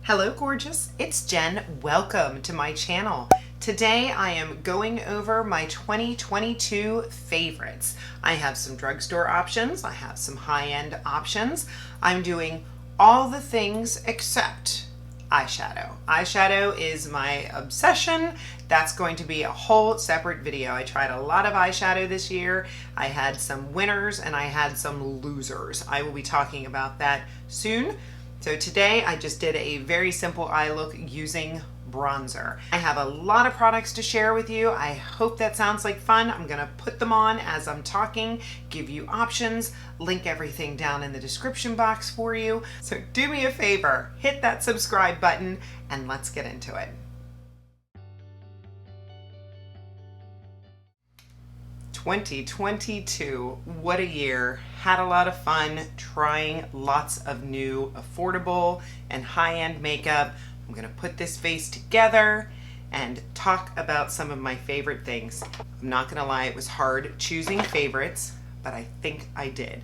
Hello gorgeous, it's Jen. Welcome to my channel. Today I am going over my 2022 favorites. I have some drugstore options, I have some high-end options. I'm doing all the things except eyeshadow. Eyeshadow is my obsession. That's going to be a whole separate video. I tried a lot of eyeshadow this year. I had some winners and I had some losers. I will be talking about that soon. So today I just did a very simple eye look using bronzer. I have a lot of products to share with you. I hope that sounds like fun. I'm gonna put them on as I'm talking, give you options, link everything down in the description box for you. So do me a favor, hit that subscribe button and let's get into it. 2022, what a year. Had a lot of fun trying lots of new affordable and high-end makeup. I'm gonna put this face together and talk about some of my favorite things. I'm not gonna lie, it was hard choosing favorites, but I think I did.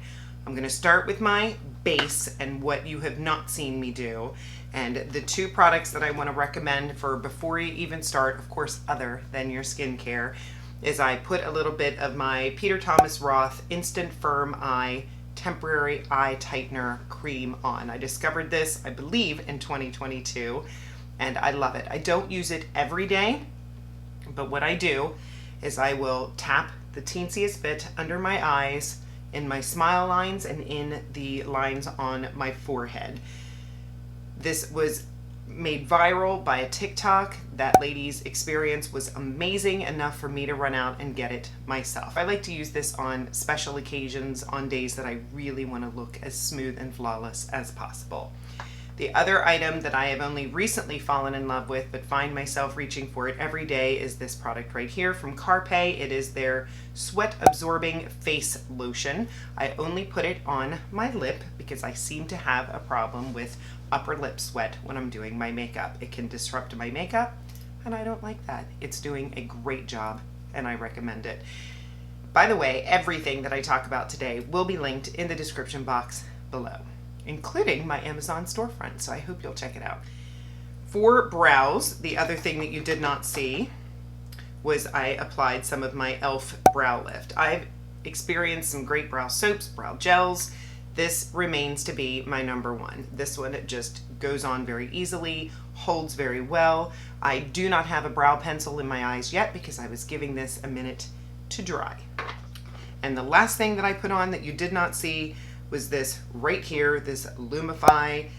I'm gonna start with my base and what you have not seen me do. And the two products that I wanna recommend for before you even start, of course, other than your skincare, is I put a little bit of my Peter Thomas Roth Instant Firm Eye Temporary Eye Tightener Cream on. I discovered this, I believe, in 2022, and I love it. I don't use it every day, but what I do is I will tap the teensiest bit under my eyes, in my smile lines, and in the lines on my forehead. This was made viral by a TikTok. That lady's experience was amazing enough for me to run out and get it myself. I like to use this on special occasions, on days that I really want to look as smooth and flawless as possible. The other item that I have only recently fallen in love with but find myself reaching for it every day is this product right here from Carpe. It is their sweat absorbing face lotion. I only put it on my lip because I seem to have a problem with upper lip sweat when I'm doing my makeup. It can disrupt my makeup and I don't like that. It's doing a great job and I recommend it. By the way, everything that I talk about today will be linked in the description box below, including my Amazon storefront, so I hope you'll check it out. For brows, the other thing that you did not see was I applied some of my e.l.f. brow lift. I've experienced some great brow soaps, brow gels. This remains to be my number one. This one, it just goes on very easily, holds very well. I do not have a brow pencil in my eyes yet because I was giving this a minute to dry. And the last thing that I put on that you did not see was this right here, this Lumify.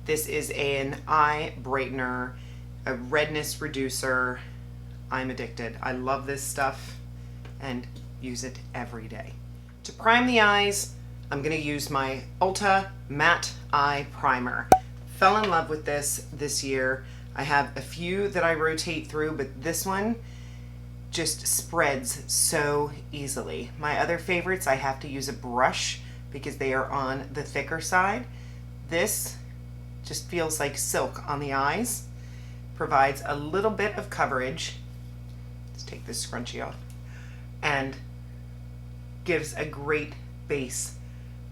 This is an eye brightener, a redness reducer. I'm addicted. I love this stuff and use it every day. To prime the eyes, I'm gonna use my Ulta Matte Eye Primer. Fell in love with this year. I have a few that I rotate through, but this one just spreads so easily. My other favorites, I have to use a brush because they are on the thicker side. This just feels like silk on the eyes, provides a little bit of coverage. Let's take this scrunchie off, and gives a great base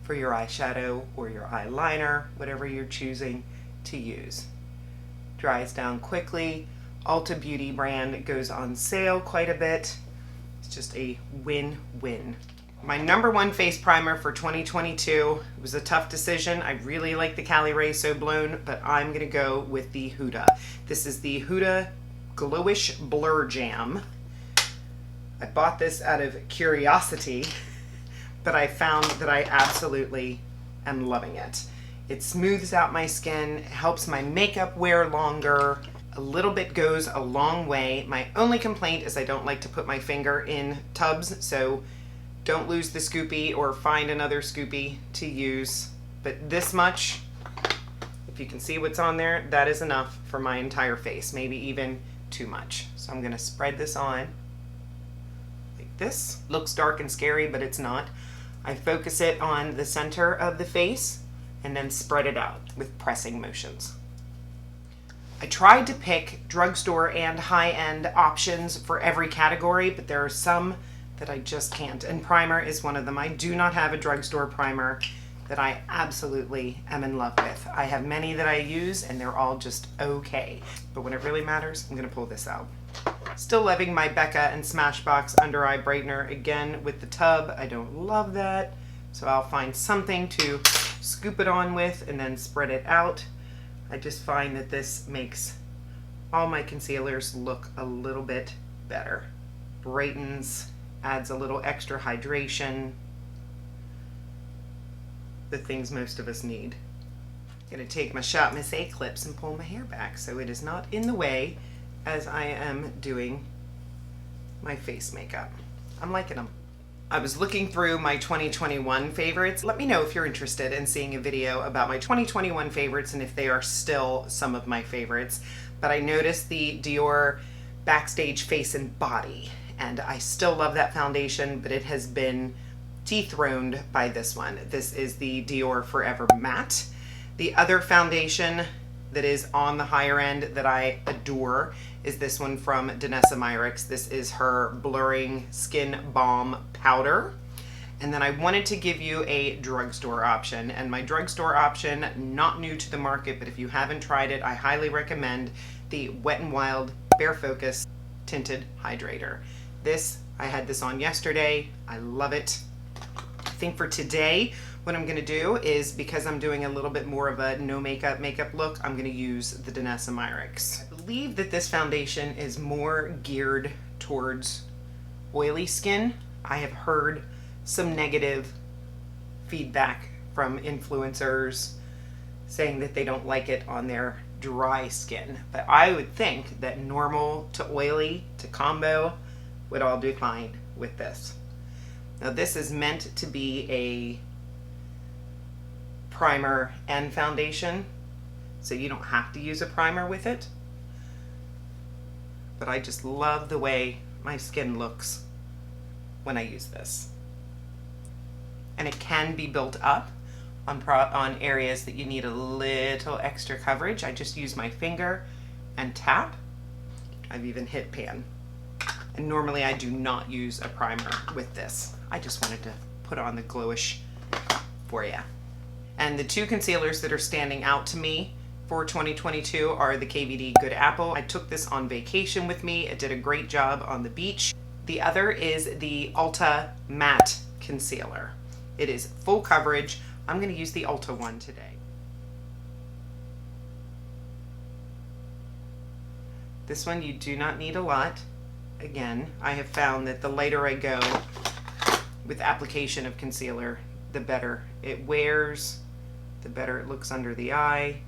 for your eyeshadow or your eyeliner, whatever you're choosing to use. Dries down quickly. Ulta Beauty brand goes on sale quite a bit. It's just a win-win. My number one face primer for 2022 was a tough decision. I really like the Cali Ray So Blown, but I'm gonna go with the Huda. This is the Huda Glowish Blur Jam. I bought this out of curiosity, but I found that I absolutely am loving it. It smooths out my skin, helps my makeup wear longer. A little bit goes a long way. My only complaint is I don't like to put my finger in tubs, so don't lose the scoopy or find another scoopy to use. But this much, if you can see what's on there, that is enough for my entire face, maybe even too much. So I'm gonna spread this on like this. Looks dark and scary, but it's not. I focus it on the center of the face and then spread it out with pressing motions. I tried to pick drugstore and high-end options for every category, but there are some that I just can't, and primer is one of them. I do not have a drugstore primer that I absolutely am in love with. I have many that I use and they're all just okay. But when it really matters, I'm gonna pull this out. Still loving my Becca and Smashbox under eye brightener. Again, with the tub, I don't love that. So I'll find something to scoop it on with and then spread it out. I just find that this makes all my concealers look a little bit better. Brightens, adds a little extra hydration. The things most of us need. I'm gonna take my Shop Miss A clips and pull my hair back so it is not in the way as I am doing my face makeup. I'm liking them. I was looking through my 2021 favorites. Let me know if you're interested in seeing a video about my 2021 favorites and if they are still some of my favorites. But I noticed the Dior Backstage Face and Body, and I still love that foundation, but it has been dethroned by this one. This is the Dior Forever Matte. The other foundation that is on the higher end that I adore is this one from Danessa Myricks. This is her Blurring Skin Balm Powder. And then I wanted to give you a drugstore option, and my drugstore option, not new to the market, but if you haven't tried it, I highly recommend the Wet n Wild Bare Focus Tinted Hydrator. I had this on yesterday. I love it. I think for today, what I'm gonna do is, because I'm doing a little bit more of a no makeup look, I'm gonna use the Danessa Myricks. I believe that this foundation is more geared towards oily skin. I have heard some negative feedback from influencers saying that they don't like it on their dry skin. But I would think that normal to oily to combo would all do fine with this. Now this is meant to be a primer and foundation, so you don't have to use a primer with it. But I just love the way my skin looks when I use this. And it can be built up on areas that you need a little extra coverage. I just use my finger and tap. I've even hit pan. And normally I do not use a primer with this. I just wanted to put on the Glowish for you. And the two concealers that are standing out to me for 2022 are the KVD Good Apple. I took this on vacation with me. It did a great job on the beach. The other is the Ulta Matte Concealer. It is full coverage. I'm going to use the Ulta one today. This one you do not need a lot. Again, I have found that the lighter I go with application of concealer, the better it wears, the better it looks under the eye.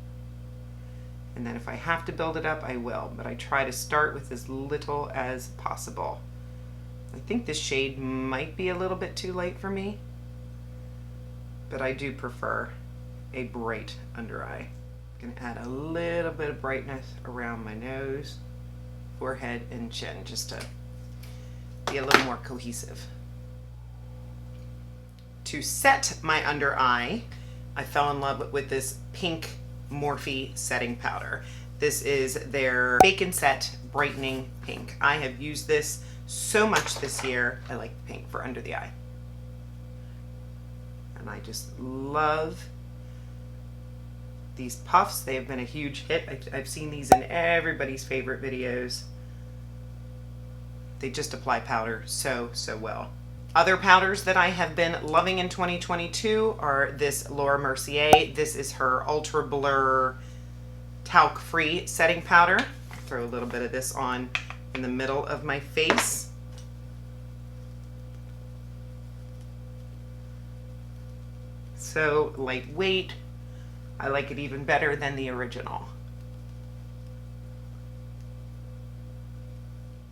And then if I have to build it up, I will, but I try to start with as little as possible. I think this shade might be a little bit too light for me, but I do prefer a bright under eye. I'm gonna add a little bit of brightness around my nose, forehead, and chin, just to be a little more cohesive. To set my under eye, I fell in love with this pink Morphe setting powder. This is their Bake and Set Brightening Pink. I have used this so much this year. I like pink for under the eye. And I just love these puffs. They have been a huge hit. I've seen these in everybody's favorite videos. They just apply powder so well. Other powders that I have been loving in 2022 are this Laura Mercier. This is her Ultra Blur Talc-Free setting powder. Throw a little bit of this on in the middle of my face. So lightweight. I like it even better than the original.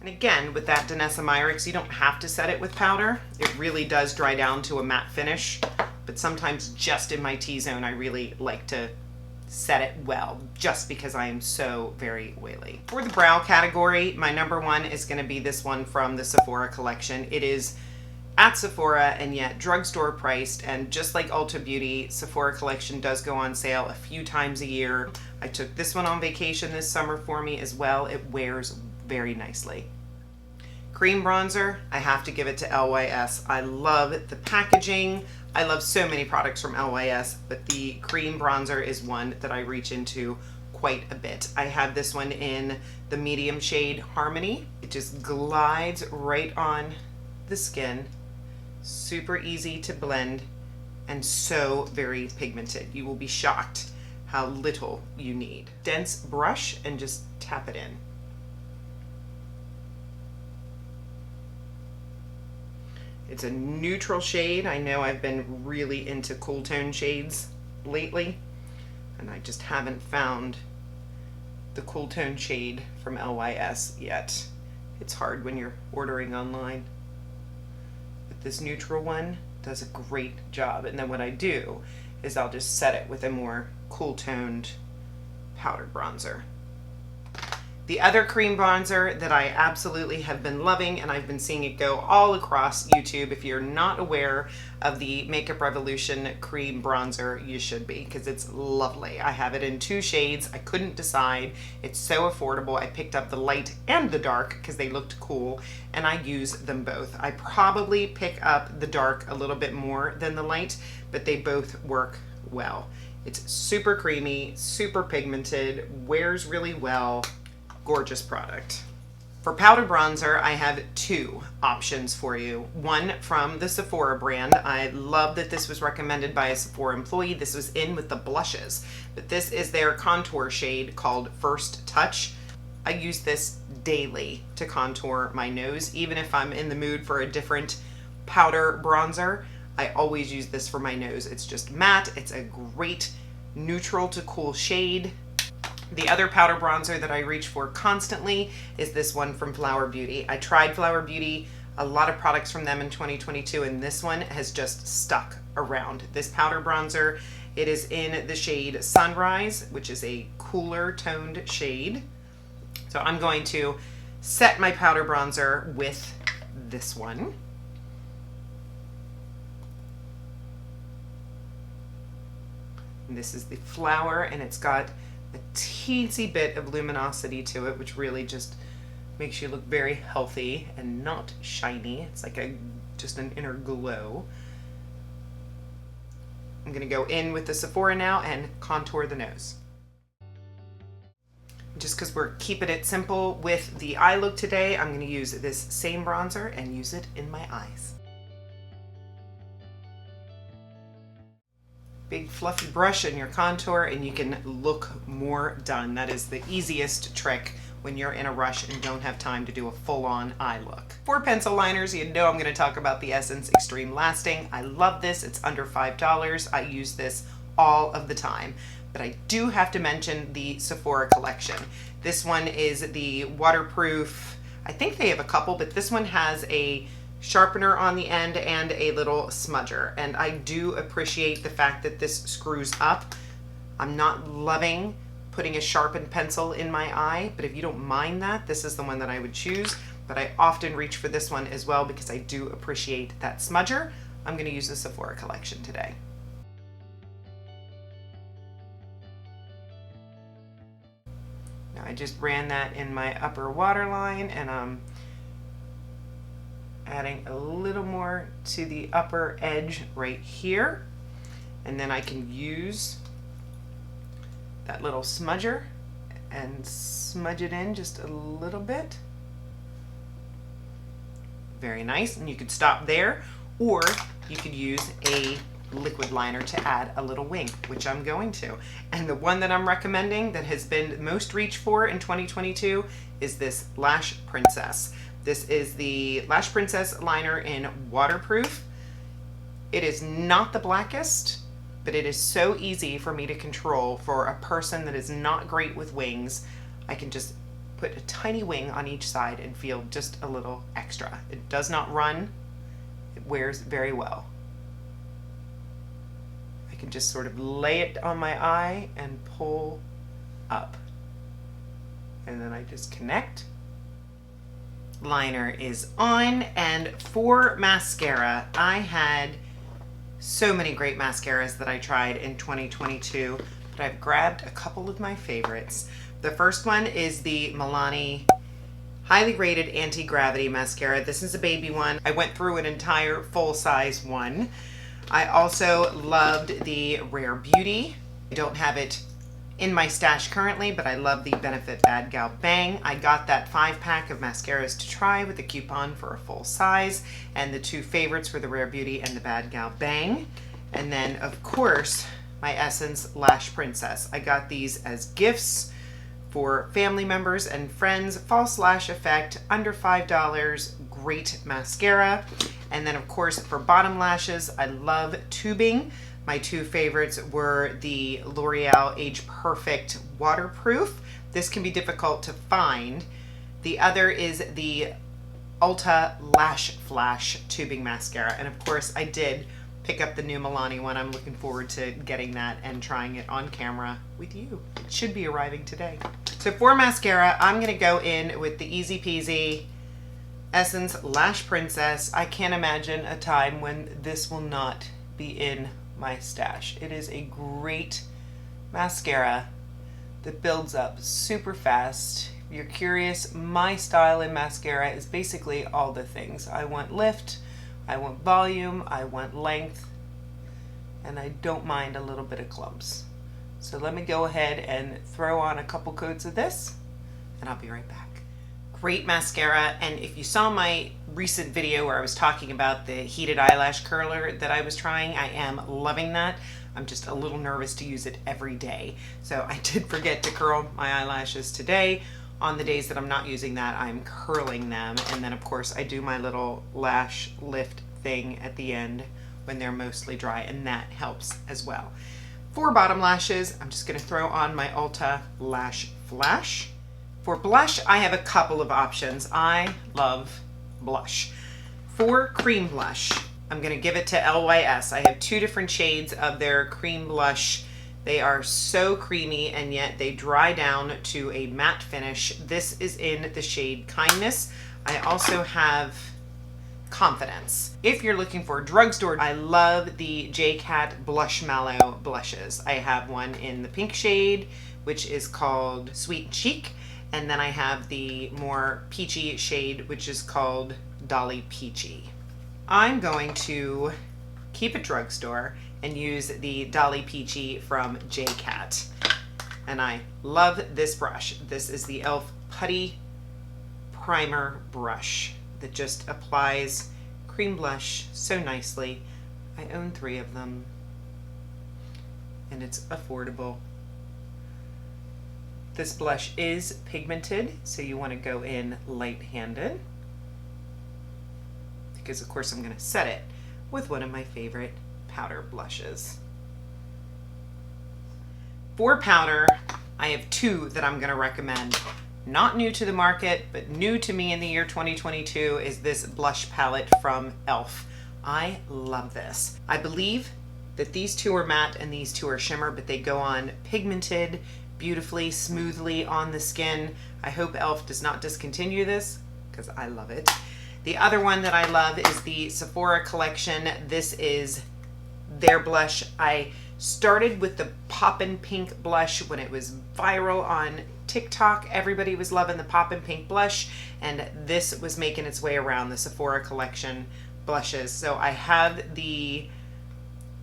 And again, with that Danessa Myricks, you don't have to set it with powder. It really does dry down to a matte finish, but sometimes just in my T-zone, I really like to set it well, just because I am so very oily. For the brow category, my number one is gonna be this one from the Sephora collection. It is at Sephora and yet drugstore priced, and just like Ulta Beauty, Sephora collection does go on sale a few times a year. I took this one on vacation this summer for me as well. It wears very nicely. Cream bronzer, I have to give it to LYS. I love the packaging. I love so many products from LYS, but the cream bronzer is one that I reach into quite a bit. I have this one in the medium shade Harmony. It just glides right on the skin. Super easy to blend and so very pigmented. You will be shocked how little you need. Dense brush and just tap it in. It's a neutral shade. I know I've been really into cool tone shades lately, and I just haven't found the cool tone shade from LYS yet. It's hard when you're ordering online. But this neutral one does a great job. And then what I do is I'll just set it with a more cool toned powdered bronzer. The other cream bronzer that I absolutely have been loving, and I've been seeing it go all across YouTube. If you're not aware of the Makeup Revolution cream bronzer, you should be, because it's lovely. I have it in 2 shades. I couldn't decide. It's so affordable. I picked up the light and the dark because they looked cool, and I use them both. I probably pick up the dark a little bit more than the light, but they both work well. It's super creamy, super pigmented, wears really well. Gorgeous product. For powder bronzer, I have 2 options for you. One from the Sephora brand. I love that this was recommended by a Sephora employee. This was in with the blushes, but this is their contour shade called First Touch. I use this daily to contour my nose. Even if I'm in the mood for a different powder bronzer, I always use this for my nose. It's just matte. It's a great neutral to cool shade. The other powder bronzer that I reach for constantly is this one from Flower Beauty. I tried Flower Beauty, a lot of products from them in 2022, and this one has just stuck around. This powder bronzer, it is in the shade Sunrise, which is a cooler toned shade. So I'm going to set my powder bronzer with this one. And this is the Flower, and it's got a teensy bit of luminosity to it, which really just makes you look very healthy and not shiny. It's like just an inner glow. I'm gonna go in with the Sephora now and contour the nose. Just because we're keeping it simple with the eye look today, I'm gonna use this same bronzer and use it in my eyes. Big fluffy brush in your contour and you can look more done. That is the easiest trick when you're in a rush and don't have time to do a full-on eye look. For pencil liners, you know I'm going to talk about the Essence Extreme Lasting. I love this. It's under $5. I use this all of the time. But I do have to mention the Sephora collection. This one is the waterproof. I think they have a couple, but this one has a sharpener on the end and a little smudger, and I do appreciate the fact that this screws up. I'm not loving putting a sharpened pencil in my eye, but if you don't mind that, this is the one that I would choose. But I often reach for this one as well because I do appreciate that smudger. I'm going to use the Sephora collection today. Now I just ran that in my upper waterline, and I'm adding a little more to the upper edge right here, and then I can use that little smudger and smudge it in just a little bit. Very nice, and you could stop there, or you could use a liquid liner to add a little wing, which I'm going to. And the one that I'm recommending that has been most reached for in 2022 is this Lash Princess. This is the Lash Princess liner in waterproof. It is not the blackest, but it is so easy for me to control for a person that is not great with wings. I can just put a tiny wing on each side and feel just a little extra. It does not run. It wears very well. I can just sort of lay it on my eye and pull up. And then I just connect. Liner is on, and for mascara, I had so many great mascaras that I tried in 2022, but I've grabbed a couple of my favorites. The first one is the Milani highly rated anti-gravity mascara. This is a baby one. I went through an entire full-size one. I also loved the Rare Beauty. I don't have it in my stash currently, but I love the Benefit Bad Gal Bang. I got that 5-pack of mascaras to try with a coupon for a full size, and the two favorites were the Rare Beauty and the Bad Gal Bang. And then, of course, my Essence Lash Princess. I got these as gifts for family members and friends. False lash effect, under $5, great mascara. And then, of course, for bottom lashes, I love tubing. My two favorites were the L'Oreal Age Perfect Waterproof. This can be difficult to find. The other is the Ulta Lash Flash Tubing Mascara. And of course, I did pick up the new Milani one. I'm looking forward to getting that and trying it on camera with you. It should be arriving today. So for mascara, I'm gonna go in with the Easy Peasy Essence Lash Princess. I can't imagine a time when this will not be in my stash. It is a great mascara that builds up super fast. If you're curious, my style in mascara is basically all the things. I want lift, I want volume, I want length, and I don't mind a little bit of clumps. So let me go ahead and throw on a couple coats of this, and I'll be right back. Great mascara, and if you saw my recent video where I was talking about the heated eyelash curler that I was trying, I am loving that. I'm just a little nervous to use it every day. So I did forget to curl my eyelashes today. On the days that I'm not using that, I'm curling them. And then of course I do my little lash lift thing at the end when they're mostly dry, and that helps as well. For bottom lashes, I'm just gonna throw on my Ulta Lash Flash. For blush, I have a couple of options. I love blush. For cream blush, I'm gonna give it to LYS. I have two different shades of their cream blush. They are so creamy, and yet they dry down to a matte finish. This is in the shade Kindness. I also have Confidence. If you're looking for a drugstore, I love the J-Cat Blush Mallow blushes. I have one in the pink shade, which is called Sweet Chic. And then I have the more peachy shade, which is called Dolly Peachy. I'm going to keep it drugstore and use the Dolly Peachy from J-Cat. And I love this brush. This is the e.l.f. Putty Primer Brush that just applies cream blush so nicely. I own 3 of them, and it's affordable. This blush is pigmented, so you want to go in light-handed, because of course I'm going to set it with one of my favorite powder blushes. For powder, I have 2 that I'm going to recommend. Not new to the market, but new to me in the year 2022 is this blush palette from e.l.f. I love this. I believe that these 2 are matte and these 2 are shimmer, but they go on pigmented beautifully, smoothly on the skin. I hope e.l.f. does not discontinue this, because I love it. The other one that I love is the Sephora collection. This is their blush. I started with the Poppin' Pink blush when it was viral on TikTok. Everybody was loving the Poppin' Pink blush, and this was making its way around the Sephora collection blushes. So I have the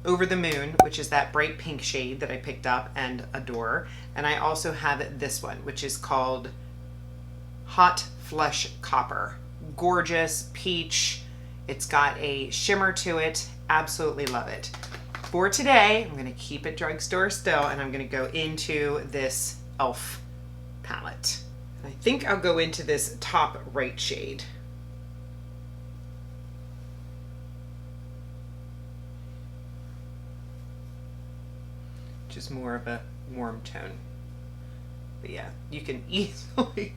Over the Moon, which is that bright pink shade that I picked up and adore. And I also have this one, which is called Hot Flush Copper. Gorgeous peach. It's got a shimmer to it. Absolutely love it. For today, I'm going to keep it drugstore still, and I'm going to go into this e.l.f. palette. I think I'll go into this top right shade. Just more of a warm tone. But yeah, you can easily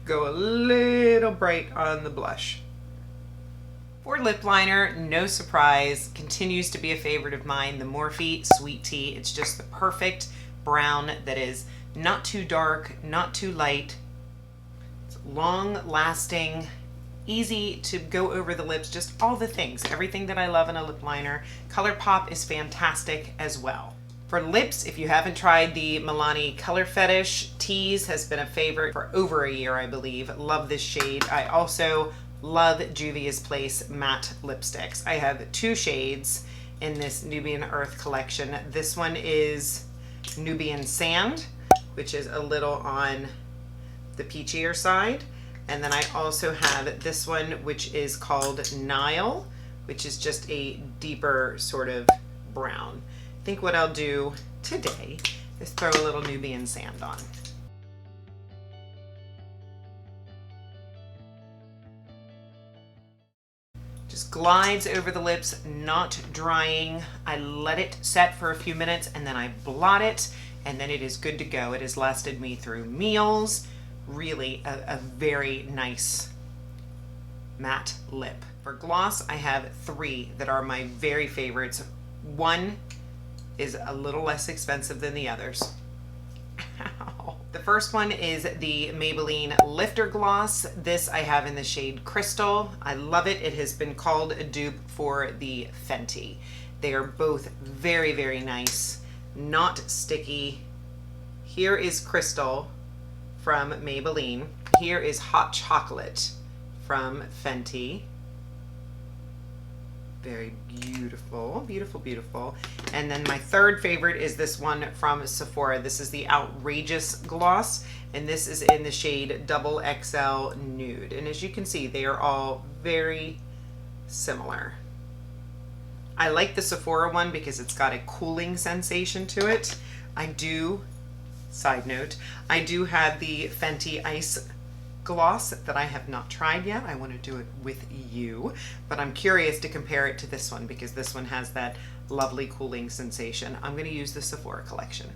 go a little bright on the blush. For lip liner, no surprise, continues to be a favorite of mine, the Morphe Sweet Tea. It's just the perfect brown that is not too dark, not too light. It's long lasting, easy to go over the lips, just all the things, everything that I love in a lip liner. ColourPop is fantastic as well. For lips, if you haven't tried the Milani Color Fetish Tease, has been a favorite for over a year, I believe. Love this shade. I also love Juvia's Place matte lipsticks. I have 2 shades in this Nubian Earth collection. This one is Nubian Sand, which is a little on the peachier side. And then I also have this one, which is called Nile, which is just a deeper sort of brown. I think what I'll do today is throw a little Nubian Sand on. Just glides over the lips, not drying. I let it set for a few minutes and then I blot it, and then it is good to go. It has lasted me through meals. Really a very nice matte lip. For gloss, I have 3 that are my very favorites. One is a little less expensive than the others. Ow. The first one is the Maybelline Lifter Gloss. This I have in the shade Crystal. I love it. It has been called a dupe for the Fenty. They are both very, very nice, not sticky. Here is Crystal from Maybelline. Here is Hot Chocolate from Fenty. Very beautiful, beautiful, beautiful. And then my third favorite is this one from Sephora. This is the Outrageous Gloss, and this is in the shade Double XL Nude. And as you can see, they are all very similar. I like the Sephora one because it's got a cooling sensation to it. I do, side note, I do have the Fenty Ice Gloss that I have not tried yet. I want to do it with you, but I'm curious to compare it to this one because this one has that lovely cooling sensation. I'm going to use the Sephora collection.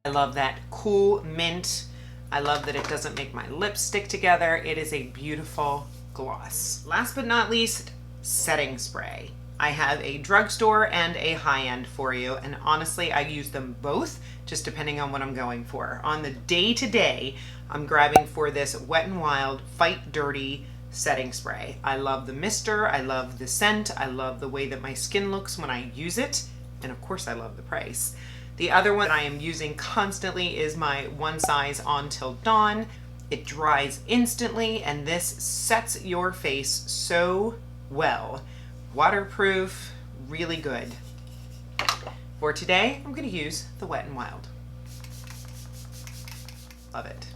I love that cool mint. I love that it doesn't make my lips stick together. It is a beautiful gloss. Last but not least, setting spray. I have a drugstore and a high-end for you, and honestly, I use them both, just depending on what I'm going for. On the day-to-day, I'm grabbing for this Wet n Wild Fight Dirty setting spray. I love the mister, I love the scent, I love the way that my skin looks when I use it, and of course I love the price. The other one I am using constantly is my One Size On Till Dawn. It dries instantly, and this sets your face so well. Waterproof, really good. For today, I'm going to use the Wet n Wild. Love it.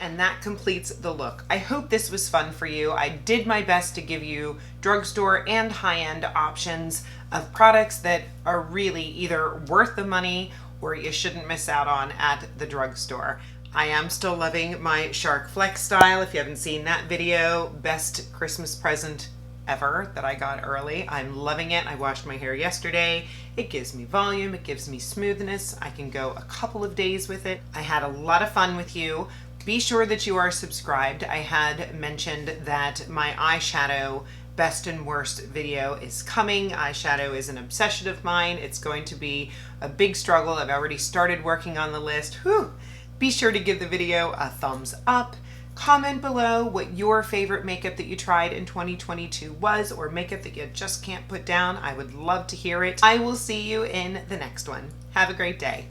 And that completes the look. I hope this was fun for you. I did my best to give you drugstore and high-end options of products that are really either worth the money or you shouldn't miss out on at the drugstore. I am still loving my Shark Flex style. If you haven't seen that video, best Christmas present ever that I got early. I'm loving it. I washed my hair yesterday. It gives me volume. It gives me smoothness. I can go a couple of days with it. I had a lot of fun with you. Be sure that you are subscribed. I had mentioned that my eyeshadow best and worst video is coming. Eyeshadow is an obsession of mine. It's going to be a big struggle. I've already started working on the list. Whew. Be sure to give the video a thumbs up. Comment below what your favorite makeup that you tried in 2022 was, or makeup that you just can't put down. I would love to hear it. I will see you in the next one. Have a great day.